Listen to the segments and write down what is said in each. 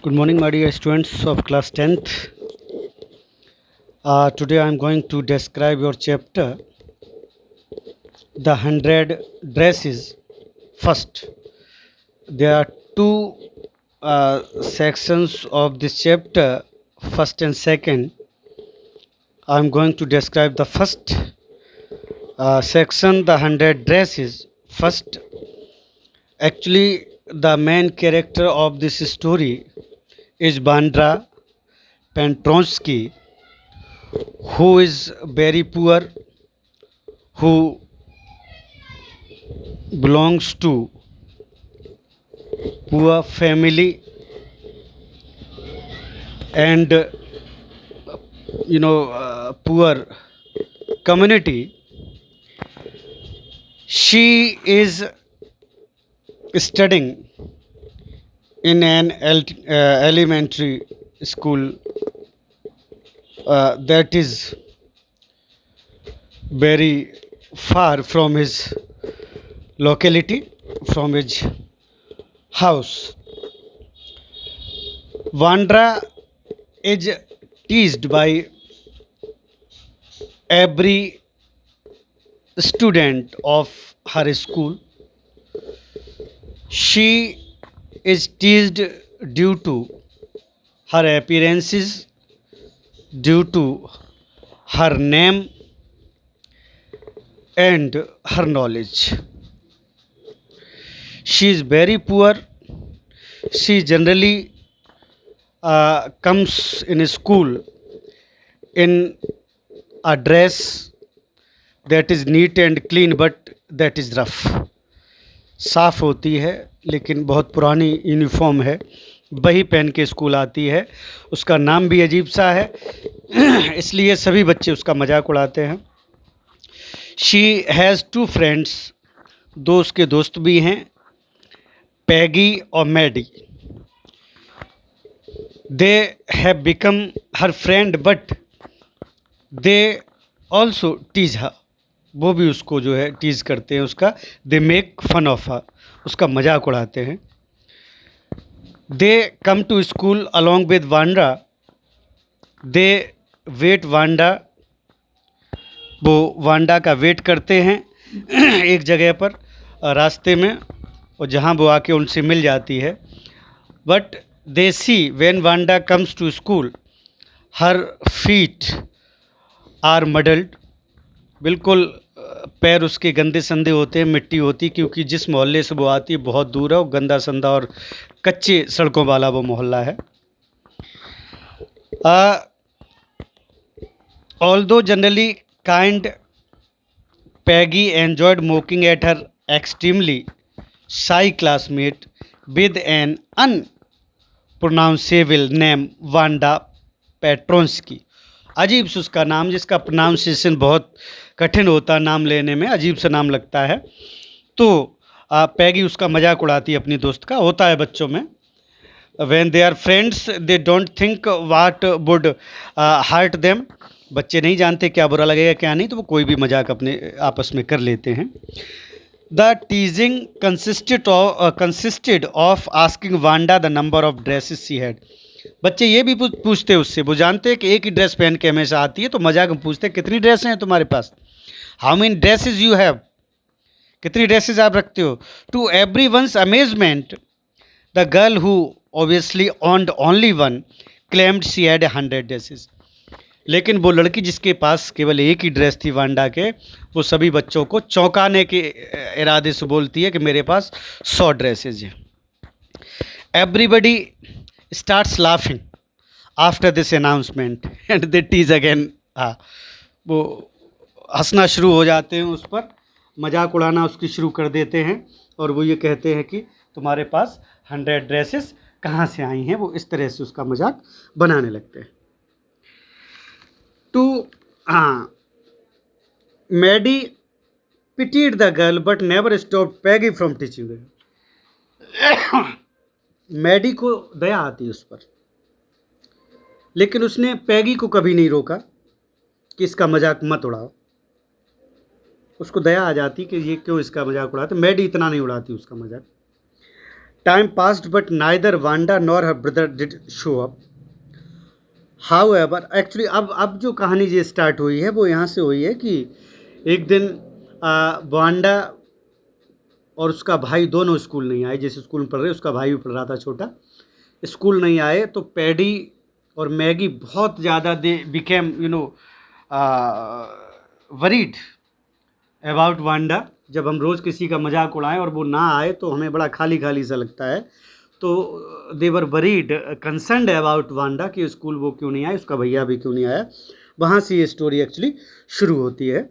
Good morning, my dear students of class 10th. Today I am going to describe your chapter, The 100 Dresses. First, there are two sections of this chapter, first and second. I am going to describe the first section, The 100 Dresses. First, actually, the main character of this story is Bandra Pentronsky, who is very poor, who belongs to poor family, and poor community. She is studying in an elementary school that is very far from his locality, from his house. Vandra is teased by every student of her school. She is teased due to her appearances, due to her name and her knowledge. She is very poor. She generally comes in school in a dress that is neat and clean but that is rough. साफ़ होती है लेकिन बहुत पुरानी uniform है, वही पहन के स्कूल आती है। उसका नाम भी अजीब सा है इसलिए सभी बच्चे उसका मजाक उड़ाते हैं। शी हैज़ टू फ्रेंड्स, दो उसके दोस्त भी हैं, पैगी और Maddy. They have become her friend but they also tease her, वो भी उसको जो है टीज़ करते हैं उसका। They make fun of her, उसका मजाक उड़ाते हैं। They come to school along with Wanda, they wait Wanda, वो वांडा का वेट करते हैं एक जगह पर रास्ते में, और जहाँ वो आके उनसे मिल जाती है। But they see when Wanda comes to school her feet are muddled, बिल्कुल पैर उसके गंदे संदे होते हैं, मिट्टी होती, क्योंकि जिस मोहल्ले से वो आती है बहुत दूर है और गंदा संदा और कच्चे सड़कों वाला वो मोहल्ला है। Although generally kind, Peggy enjoyed mocking at her extremely shy classmate with an unpronounceable name Wanda Petronski. अजीब से उसका नाम, जिसका प्रोनाउंसिएशन बहुत कठिन होता है, नाम लेने में अजीब सा नाम लगता है। तो पैगी उसका मजाक उड़ाती है अपनी दोस्त का, होता है बच्चों में। When they are friends they don't think what would hurt them, बच्चे नहीं जानते क्या बुरा लगेगा क्या नहीं, तो वो कोई भी मजाक अपने आपस में कर लेते हैं। The टीजिंग consisted of asking Wanda the number of dresses she had. बच्चे ये भी पूछते उससे, वो जानते हैं कि एक ही ड्रेस पहन के हमेशा आती है, तो मजाक में पूछते हैं कितनी ड्रेसें हैं तुम्हारे पास, how many dresses you have, कितनी ड्रेसेस आप रखते हो। To everyone's amazement the girl who obviously owned only one claimed she had 100 dresses. लेकिन वो लड़की जिसके पास केवल एक ही ड्रेस थी वांडा के, वो सभी बच्चों को चौंकाने के इरादे से बोलती है कि मेरे पास 100 ड्रेसेज हैं। Everybody starts laughing after this announcement and they tease again। वो हंसना शुरू हो जाते हैं, उस पर मजाक उड़ाना उसकी शुरू कर देते हैं, और वो ये कहते हैं कि तुम्हारे पास 100 ड्रेसेस कहाँ से आई हैं। वो इस तरह से उसका मजाक बनाने लगते हैं। To Maddy pitied the girl but never stopped Peggy from teaching her। Maddy को दया आती उस पर, लेकिन उसने पैगी को कभी नहीं रोका कि इसका मजाक मत उड़ाओ। उसको दया आ जाती कि ये क्यों इसका मजाक उड़ाते, मैडी इतना नहीं उड़ाती उसका मजाक। Time passed, but neither Wanda nor her brother did show up. However, actually अब जो कहानी ये स्टार्ट हुई है वो यहाँ से हुई है कि एक दिन वांडा और उसका भाई दोनों स्कूल नहीं आए। जिस स्कूल में पढ़ रहे उसका भाई भी पढ़ रहा था छोटा, स्कूल नहीं आए। तो पैडी और मैगी बहुत ज़्यादा they became worried about Wanda. जब हम रोज़ किसी का मजाक उड़ाएं और वो ना आए तो हमें बड़ा खाली खाली सा लगता है। तो दे वर वरीड कंसर्नड अबाउट वांडा कि स्कूल वो क्यों नहीं आए, उसका भैया भी क्यों नहीं आया। वहाँ से ये स्टोरी एक्चुअली शुरू होती है।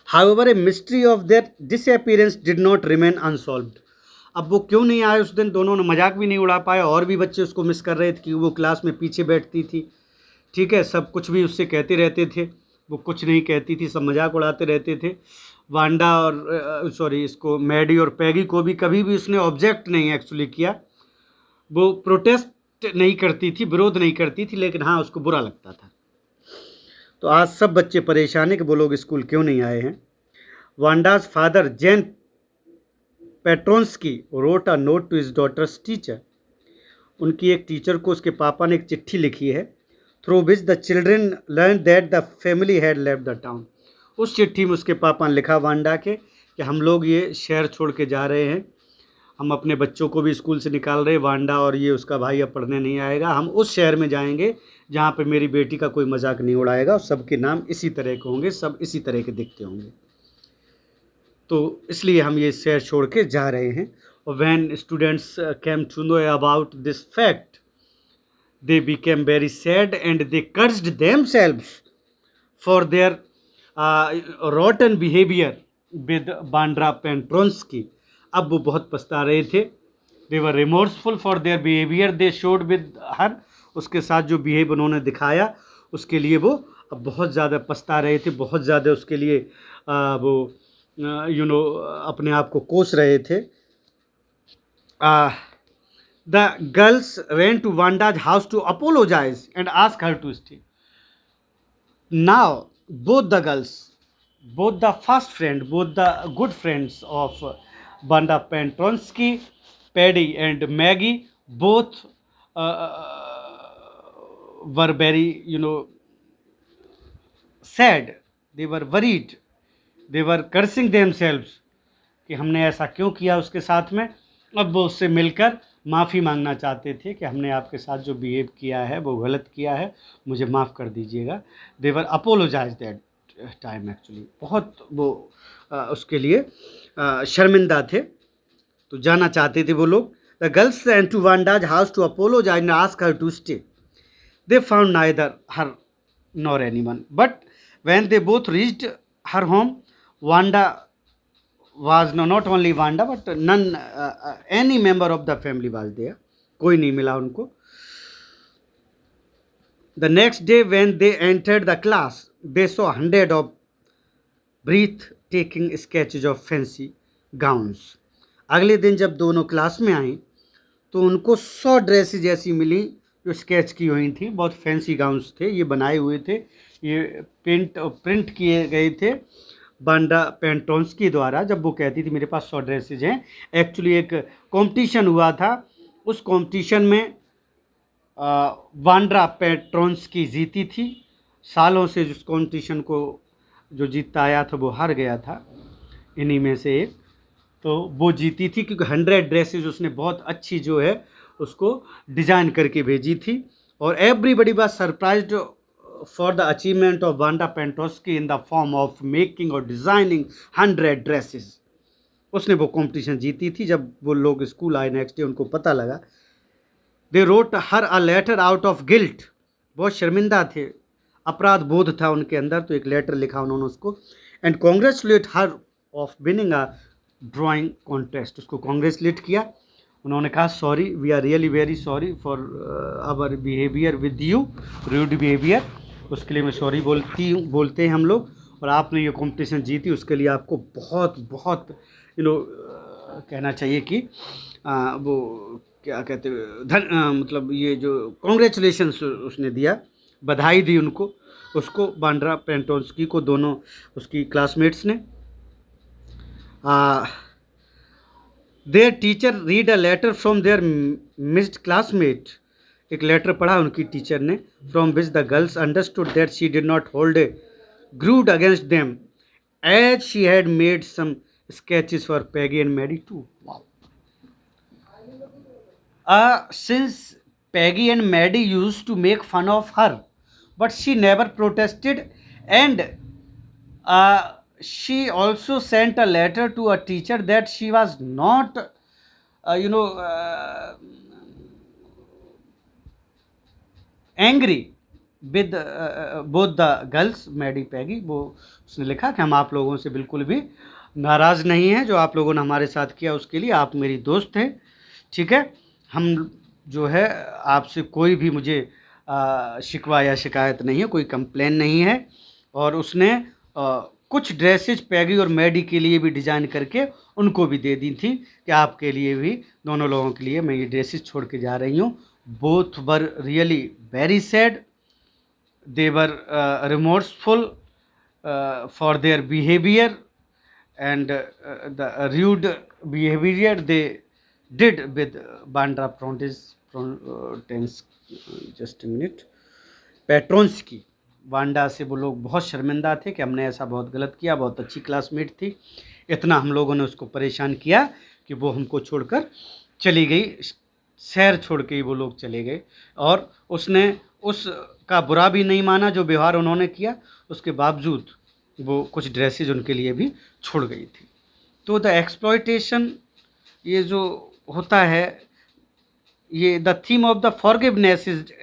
However a mystery of their disappearance did not remain unsolved. अब वो क्यों नहीं आए उस दिन, दोनों ने मजाक भी नहीं उड़ा पाए और भी बच्चे उसको मिस कर रहे थे कि वो क्लास में पीछे बैठती थी, ठीक है, सब कुछ भी उससे कहते रहते थे, वो कुछ नहीं कहती थी, सब मजाक उड़ाते रहते थे। वांडा और इसको मैडी और पैगी को भी कभी भी उसने ऑब्जेक्ट नहीं एक्चुअली किया, वो प्रोटेस्ट नहीं करती थी, विरोध नहीं करती थी, लेकिन हाँ उसको बुरा लगता था। तो आज सब बच्चे परेशान हैं कि वो लोग स्कूल क्यों नहीं आए हैं। Wanda's father Jan Petronski wrote a note to his daughter's teacher. उनकी एक टीचर को उसके पापा ने एक चिट्ठी लिखी है, through which the children learn that the family had left the town. उस चिट्ठी में उसके पापा ने लिखा वांडा के कि हम लोग ये शहर छोड़ के जा रहे हैं, हम अपने बच्चों को भी स्कूल से निकाल रहे हैं, वांडा और ये उसका भाई अब पढ़ने नहीं आएगा, हम उस शहर में जाएंगे जहाँ पे मेरी बेटी का कोई मजाक नहीं उड़ाएगा और सबके नाम इसी तरह के होंगे, सब इसी तरह के दिखते होंगे। तो इसलिए हम ये शहर छोड़ के जा रहे हैं। और when students came to know about this fact they became very sad and they cursed themselves for their rotten behavior with Bandra Petronsky. अब वो बहुत पछता रहे थे। they were remorseful for their behavior they showed with her। उसके साथ जो behave उन्होंने दिखाया उसके लिए वो अब बहुत ज़्यादा पछता रहे थे, बहुत ज़्यादा उसके लिए वो अपने आप को कोस रहे थे। The girls ran to Wanda's house to apologize and ask her to stay. Now, both the girls, both the first friend, both the good friends of Wanda Petronsky, Paddy and Maggie, both were very, sad. They were worried. They were cursing themselves कि हमने ऐसा क्यों किया उसके साथ में। अब वो उससे मिलकर माफ़ी मांगना चाहते थे कि हमने आपके साथ जो बिहेव किया है वो गलत किया है, मुझे माफ़ कर दीजिएगा। देवर अपोलोजाइज दैट टाइम एक्चुअली, बहुत वो उसके लिए शर्मिंदा थे, तो जाना चाहते थे वो लोग। The girls and to Wanda's house to apologize and ask her to stay. They found neither her nor anyone, but when they both reached her home, Wanda was not only Wanda but none any member of the family was there, कोई नहीं मिला उनको। The next day when they entered the class they saw hundred of breathtaking sketches of fancy gowns। अगले दिन जब दोनों class में आई तो उनको 100 ड्रेसेज ऐसी मिली जो स्केच की हुई थी, बहुत फैंसी गाउन्स थे, ये बनाए हुए थे, ये प्रिंट किए गए थे बांडा पेट्रोन्स्की द्वारा। जब वो कहती थी मेरे पास 100 ड्रेसेज हैं, एक्चुअली एक कंपटीशन हुआ था, उस कंपटीशन में वांडा पेट्रोन्स्की जीती थी। सालों से जिस कंपटीशन को जो जीतता आया था वो हार गया था इन्हीं में से एक, तो वो जीती थी क्योंकि 100 ड्रेसेज उसने बहुत अच्छी जो है उसको डिज़ाइन करके भेजी थी। और everybody was surprised for the achievement of Wanda Petronsky in the form of making or designing 100 dresses। उसने वो कंपटीशन जीती थी। जब वो लोग स्कूल आए नेक्स्ट डे उनको पता लगा, they wrote her a letter out of guilt। बहुत शर्मिंदा थे, अपराध बोध था उनके अंदर, तो एक लेटर लिखा उन्होंने उसको, and congratulate her of winning a drawing contest। उसको कॉन्ग्रेचुलेट किया, उन्होंने कहा sorry, we are really very sorry for our behaviour with you, rude behaviour, उसके लिए मैं सॉरी बोलते हैं हम लोग, और आपने ये कंपटीशन जीती उसके लिए आपको बहुत बहुत कहना चाहिए कि वो क्या कहते मतलब ये जो कॉन्ग्रेचुलेशंस उसने दिया, बधाई दी उनको, उसको बांड्रा पेट्रोन्स्की को, दोनों उसकी क्लासमेट्स ने। Their teacher read a letter from their missed classmate. एक लेटर पढ़ा उनकी टीचर ने, from which the girls understood that she did not hold a grudge against them as she had made some sketches for Peggy and Maddie too. Wow. Since Peggy and Maddie used to make fun of her, but she never protested, and she also sent a letter to a teacher that she was not, you know, angry with both the girls, Maddie, Peggy. वो उसने लिखा कि हम आप लोगों से बिल्कुल भी नाराज़ नहीं हैं, जो आप लोगों ने हमारे साथ किया उसके लिए। आप मेरी दोस्त हैं, ठीक है। हम जो है आपसे कोई भी मुझे शिकवा या शिकायत नहीं है, कोई कंप्लेन नहीं है। और उसने कुछ ड्रेसेज पैगी और मैडी के लिए भी डिज़ाइन करके उनको भी दे दी थी कि आपके लिए भी, दोनों लोगों के लिए मैं ये ड्रेसेज छोड़ के जा रही हूँ। Both were really very sad, they were remorseful for their behavior and the rude behavior they did with Bandra just a minute, Petronski. Wanda से वो लोग बहुत शर्मिंदा थे कि हमने ऐसा बहुत गलत किया। बहुत अच्छी क्लासमेट थी, इतना हम लोगों ने उसको परेशान किया कि वो हमको छोड़कर चली गई, शहर छोड़ के ही वो लोग चले गए। और उसने उसका बुरा भी नहीं माना जो व्यवहार उन्होंने किया, उसके बावजूद वो कुछ ड्रेसेज उनके लिए भी छोड़ गई थी। तो द एक्सप्लॉयटेशन, ये जो होता है, ये the theme of the forgiveness is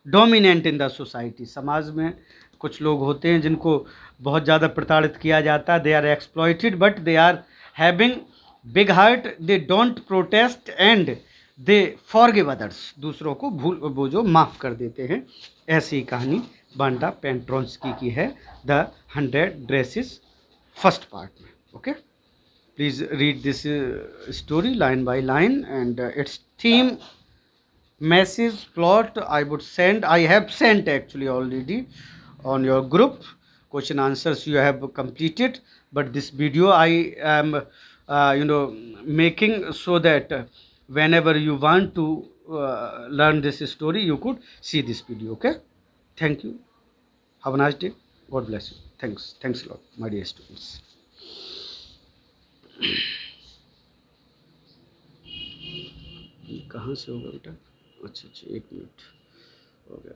dominant in the society. समाज में कुछ लोग होते हैं जिनको बहुत ज़्यादा प्रताड़ित किया जाता है। They are exploited but they are having big heart, they don't protest and they forgive others. दूसरों को भूल वो जो माफ़ कर देते हैं। ऐसी कहानी बांडा पेंट्रोंस्की की है, द 100 ड्रेसेस फर्स्ट पार्ट में। Okay, please read this story line by line and it's theme, message, plot. I have sent actually already on your group. Question answers you have completed, but this video I am making so that whenever you want to learn this story, you could see this video. Okay, thank you, have a nice day, God bless you. Thanks a lot, my dear students. कहाँ से होगा बेटा? अच्छा, 1 minute हो गया।